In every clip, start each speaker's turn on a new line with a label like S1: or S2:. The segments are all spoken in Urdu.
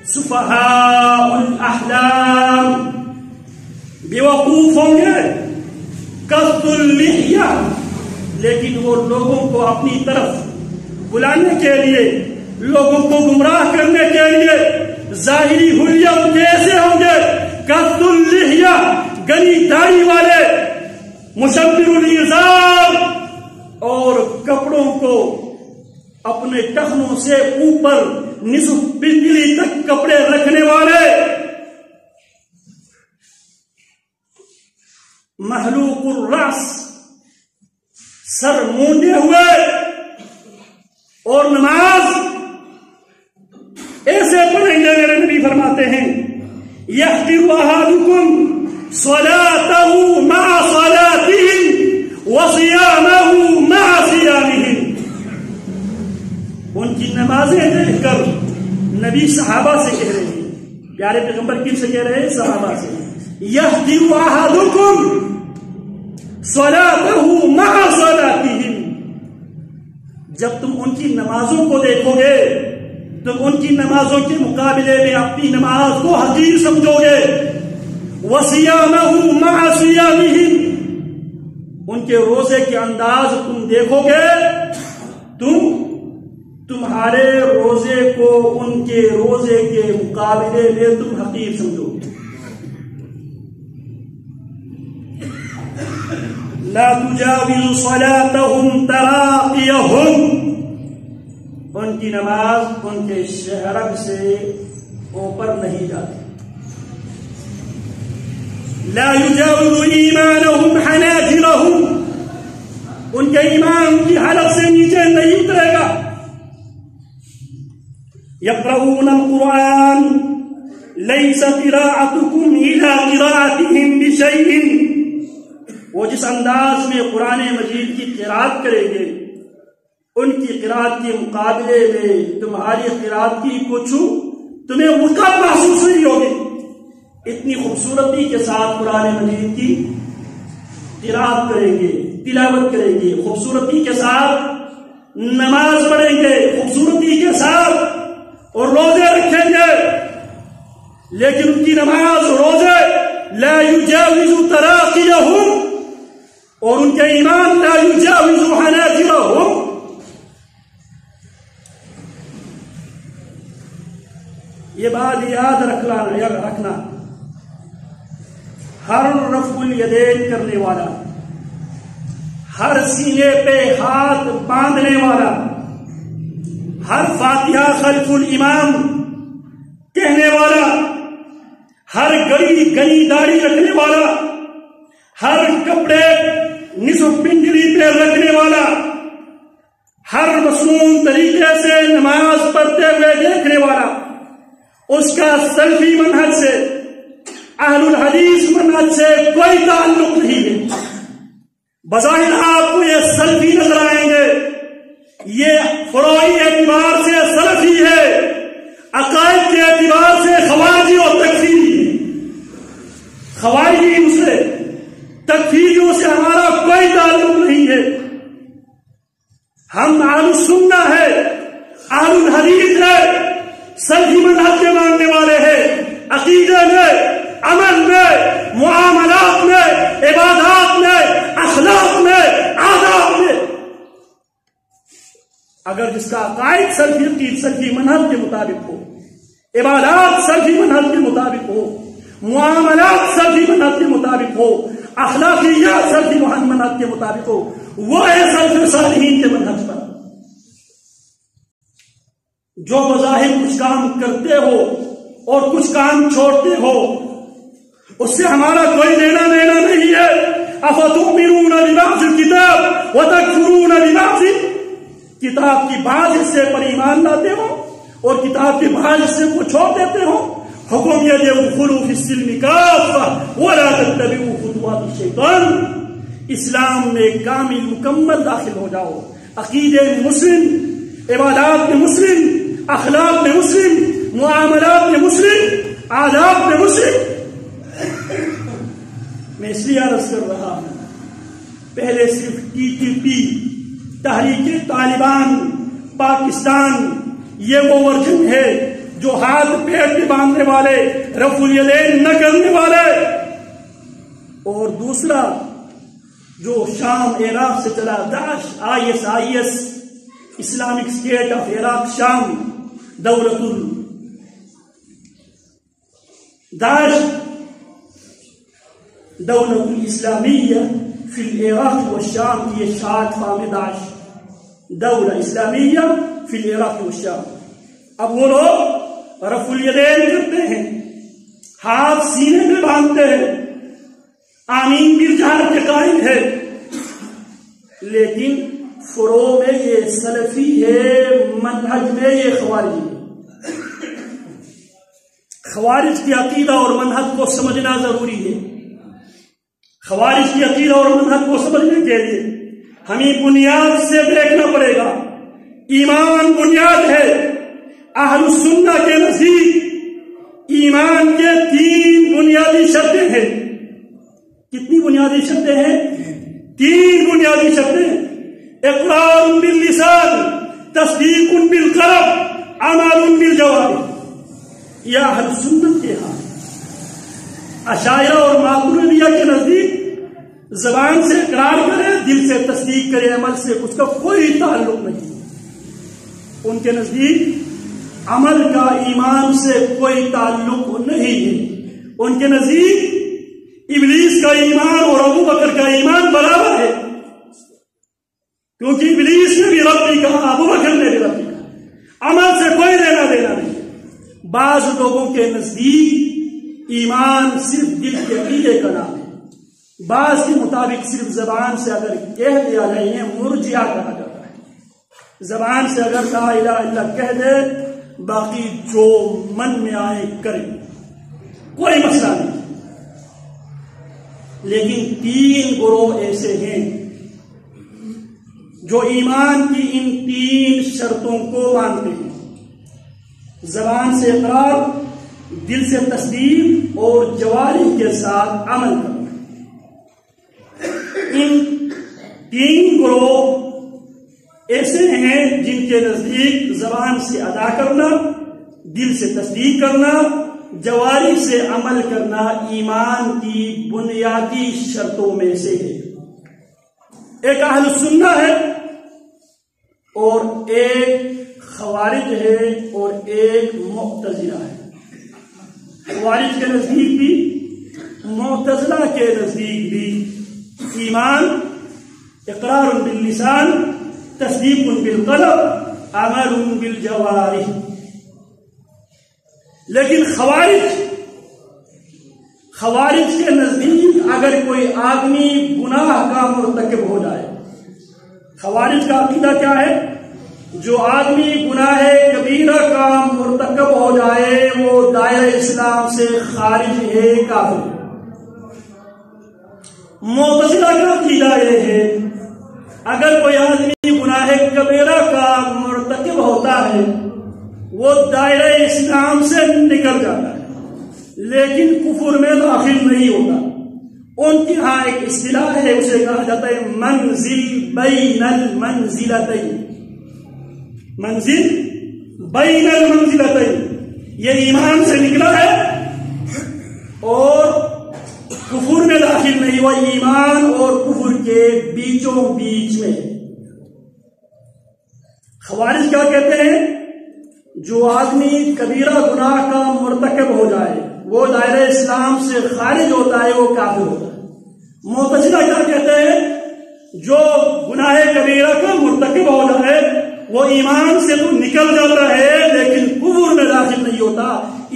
S1: سفہاء الاحلام، بیوقوف ہوں گے، قصد اللحیہ، لیکن وہ لوگوں کو اپنی طرف بلانے کے لیے، لوگوں کو گمراہ کرنے کے لیے ظاہری حلیہ کیسے ہوں گے؟ قصد اللحیہ، گنی داڑھی والے، مشبر الازار، اور کپڑوں کو اپنے ٹخنوں سے اوپر نصف پنجلی تک کپڑے رکھنے والے، محلوق الراس، سر مونڈے ہوئے، اور نماز ایسے پڑھیں گے، میرے نبی فرماتے ہیں یحقر احدکم صلاته مع صلاتهم وصيامه مع صيامهم، ان کی نمازیں دیکھ کر نبی صحابہ سے کہہ رہے ہیں، پیارے پیغمبر کن سے کہہ رہے ہیں؟ صحابہ سے۔ یحقر احدکم صلاته مع صلاتهم، جب تم ان کی نمازوں کو دیکھو گے، تم ان کی نمازوں کے مقابلے میں اپنی نماز کو حقیر سمجھو گے۔ وَصِيَامَهُ مَعَ صِيَامِهِمْ، ان کے روزے کے انداز تم دیکھو گے، تمہارے روزے کو ان کے روزے کے مقابلے میں تم حقیر سمجھو گے۔ لا تجاوز صلاتهم تراقيهم، ان کی نماز ان کے شہرگ سے اوپر نہیں جاتی۔ لا يجاوز ایمانهم حناجرهم، ان کے ایمان کی حلق سے نیچے نہیں اترے گا۔ يقرؤون القرآن ليس قراءتكم إلى قراءتهم بشيء، وہ جس انداز میں قرآن مجید کی قراءت کریں گے، ان کی قراءت کے مقابلے میں تمہاری قراءت کی کچھ تمہیں وقت محسوس نہیں ہوگی۔ اتنی خوبصورتی کے ساتھ قرآن مجید کی قراءت کریں گے، تلاوت کریں گے، خوبصورتی کے ساتھ نماز پڑھیں گے، خوبصورتی کے ساتھ اور روزے رکھیں گے، لیکن ان کی نماز روزے لا يجاوز تراقيهم، اور ان کے ایمان لا يجاوز حناجرهم۔ یہ بات یاد رکھنا، ہر رفع الیدین کرنے والا، ہر سینے پہ ہاتھ باندھنے والا، ہر فاتحہ خلف الامام کہنے والا، ہر گنی داڑھی رکھنے والا، ہر کپڑے نصف پنجلی پہ رکھنے والا، ہر مصنون طریقے سے نماز پڑھتے ہوئے دیکھنے والا، اس کا سلفی منہج سے، اہل الحدیث منہج سے کوئی تعلق نہیں ہے۔ بظاہر آپ کو یہ سلفی نظر آئیں گے، یہ فروعی اعتبار سے سلفی ہے، عقائد کے اعتبار سے خوارجی اور تکفیری ہے۔ خوارجی سے، تکفیریوں سے ہمارا کوئی تعلق نہیں ہے۔ ہم اہل السنہ ہے، اہل الحدیث ہے، سلفی منہج کے ماننے والے ہیں، عقیدے میں، عمل میں، معاملات میں، عبادات میں، اخلاق میں، آداب میں۔ اگر جس کا عقائد سلفی منہج کے مطابق ہو، عبادات سلفی منہج کے مطابق ہو، معاملات سلفی منہج کے مطابق ہو، اخلاقیات سلفی منہج کے مطابق ہو، وہ ہے سلف صالحین کے منہج پر۔ جو بظاہر کچھ کام کرتے ہو اور کچھ کام چھوڑتے ہو، اس سے ہمارا کوئی لینا دینا نہیں ہے۔ افتؤمنون ببعض الکتاب وتکفرون ببعض، کتاب کی بعض حصے پر ایمان لاتے ہو اور کتاب کے بعض حصے کو چھوڑ دیتے ہو۔ حکم یہ دے ادخلوا فی السلم کافہ ولا تتبعوا خطوات الشیطان، اسلام میں کامل مکمل داخل ہو جاؤ، عقیدے میں مسلم، عبادات میں مسلم، اخلاق میں مسلم، معاملات میں مسلم، آداب میں مسلم۔ میں اس لیے عرض کر رہا ہوں، پہلے صرف TTP تحریک طالبان پاکستان یہ وہ ورژن ہے جو ہاتھ پیٹ پہ باندھنے والے، رفع الیدین نہ کرنے والے، اور دوسرا جو شام عراق سے چلا داعش، IS Islamic state of Iraq شام، دولت داعش دولت الاسلامیہ فی العراق والشام، یہ شارٹ فارم داعش، دولہ اسلامیہ فی العراق والشام۔ اب وہ لوگ رفع الیدین کرتے ہیں، ہاتھ سینے میں باندھتے ہیں، آمین بالجہر کے قائل ہے، لیکن فروع میں یہ سلفی ہے، منہج میں یہ خوارجی ہے۔ خوارج کی عقیدہ اور منہج کو سمجھنا ضروری ہے۔ خوارج کی عقیدہ اور منہج کو سمجھنے کے لیے ہمیں بنیاد سے دیکھنا پڑے گا۔ ایمان بنیاد ہے۔ اہل السنہ کے نزدیک ایمان کے 3 بنیادی شرطیں ہیں۔ کتنی بنیادی شرطیں ہیں؟ 3 بنیادی شرطیں۔ اقرار باللسان، تصدیق بالقلب، عمل بالجوارح۔ یہ اہل سنت کے ہاں۔ اشاعرہ اور ماتریدیہ کے نزدیک زبان سے اقرار کرے، دل سے تصدیق کرے، عمل سے اس کا کوئی تعلق نہیں۔ ان کے نزدیک عمل کا ایمان سے کوئی تعلق نہیں ہے۔ ان کے نزدیک ابلیس کا ایمان اور ابو بکر کا ایمان برابر ہے، کیونکہ ابلیس نے بھی رب نہیں کہا، ابو بکر نے بھی رب نہیں کہا۔ عمل سے کوئی لینا دینا نہیں۔ بعض لوگوں کے نزدیک ایمان صرف دل کے عقیدے کا نام ہے، بعض کے مطابق صرف زبان سے اگر کہہ دیا جائے انہیں مرجئہ کہا جاتا ہے۔ زبان سے اگر لا الہ الا اللہ کہہ دے، باقی جو من میں آئے کرے، کوئی مسئلہ نہیں۔ لیکن 3 گروہ ایسے ہیں جو ایمان کی ان 3 شرطوں کو مانتے ہیں: زبان سے اقرار، دل سے تصدیق اور جوارح کے ساتھ عمل کرنا۔ ان 3 گروہ ایسے ہیں جن کے نزدیک زبان سے ادا کرنا، دل سے تصدیق کرنا، جوارح سے عمل کرنا ایمان کی بنیادی شرطوں میں سے ہے۔ ایک اہل السنہ ہے اور ایک خوارج ہے اور ایک معتزلہ ہے۔ خوارج کے نزدیک بھی، معتزلہ کے نزدیک بھی ایمان اقرار باللسان، تصدیق بالقلب، عمل بالجوارح۔ لیکن خوارج کے نزدیک اگر کوئی آدمی گناہ کا مرتکب ہو جائے، خوارج کا عقیدہ کیا ہے؟ جو آدمی گناہ کبیرہ کا مرتکب ہو جائے وہ دائرہ اسلام سے خارج ہے، کافر۔ معتزلہ کا عقیدہ یہ ہے اگر کوئی آدمی گناہ کبیرہ کا مرتکب ہوتا ہے وہ دائرہ اسلام سے نکل جاتا ہے، لیکن کفر میں داخل نہیں ہوتا۔ ان کے ہاں ایک اصطلاح ہے، اسے کہا جاتا ہے منزل بین المنزلتین۔ منزل بین المنزلتین، یہ ایمان سے نکلا ہے اور کفر میں داخل نہیں ہوا، ایمان اور کفر کے بیچوں بیچ میں۔ خوارج کیا کہتے ہیں؟ جو آدمی کبیرہ گناہ کا مرتکب ہو جائے وہ دائرہ اسلام سے خارج ہوتا ہے، وہ کافر ہوتا ہے۔ معتزلہ کیا کہتے ہیں؟ جو گناہ کبیرہ کا مرتکب ہو جائے وہ ایمان سے تو نکل جاتا ہے لیکن کفر میں داخل نہیں ہوتا۔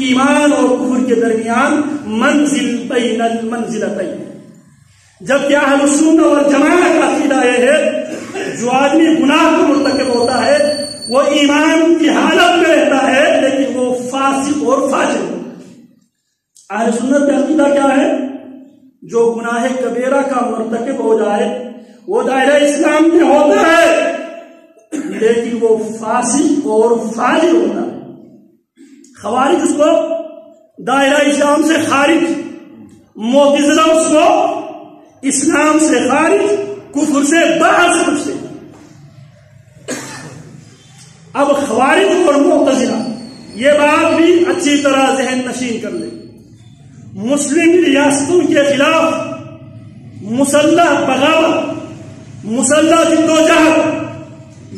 S1: ایمان اور کفر کے درمیان منزل بین المنزلتین۔ جبکہ اہل السنہ والجماعہ کا عقیدہ یہ ہے جو آدمی گناہ کا مرتکب ہوتا ہے وہ ایمان کی حالت میں رہتا ہے لیکن وہ فاسق اور فاجر ہوتا ہے۔ اہل سنت کا عقیدہ کیا ہے؟ جو گناہ کبیرہ کا مرتکب ہو جائے وہ دائرہ اسلام میں ہوتا ہے لیکن وہ فاسق اور فاجر ہوتا ہے۔ خوارج اس کو دائرہ اسلام سے خارج، معتزلہ اس کو اسلام سے خارج، کفر سے باہر سمجھتے ہیں۔ اب خوارج اور معتزلہ یہ بات بھی اچھی طرح ذہن نشین کر لیں، مسلم ریاستوں کے خلاف مسلح بغاوت، مسلح جدوجہد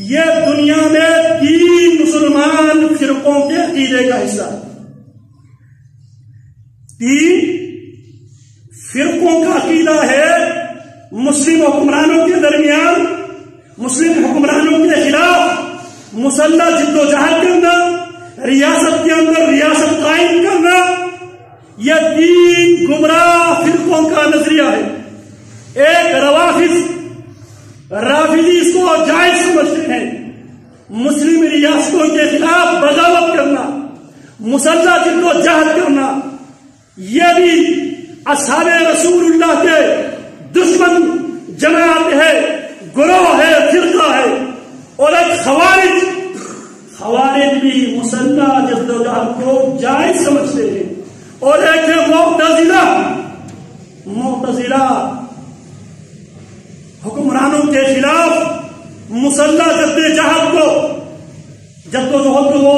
S1: یہ دنیا میں 3 مسلمان فرقوں کے عقیدے کا حصہ ہے۔ 3 فرقوں کا عقیدہ ہے مسلم حکمرانوں کے درمیان، مسلم حکمرانوں کے خلاف مسلح جدوجہد کرنا، ریاست کے اندر ریاست قائم کرنا، یہ 3 گمراہ فرقوں کا نظریہ ہے۔ ایک رافضی اس کو جائز سمجھتے ہیں، مسلم ریاستوں کے خلاف بغاوت کرنا، مسلح جدوجہد کرنا، یہ بھی اصحاب رسول اللہ کے دشمن جماعت ہے، گروہ ہے، فرقہ ہے۔ اور ایک خوارج بھی مسلح جدوجہد کو جائز سمجھتے ہیں۔ اور ایک ہے معتزلہ حکمرانوں کے خلاف مسلح جدوجہد کو وہ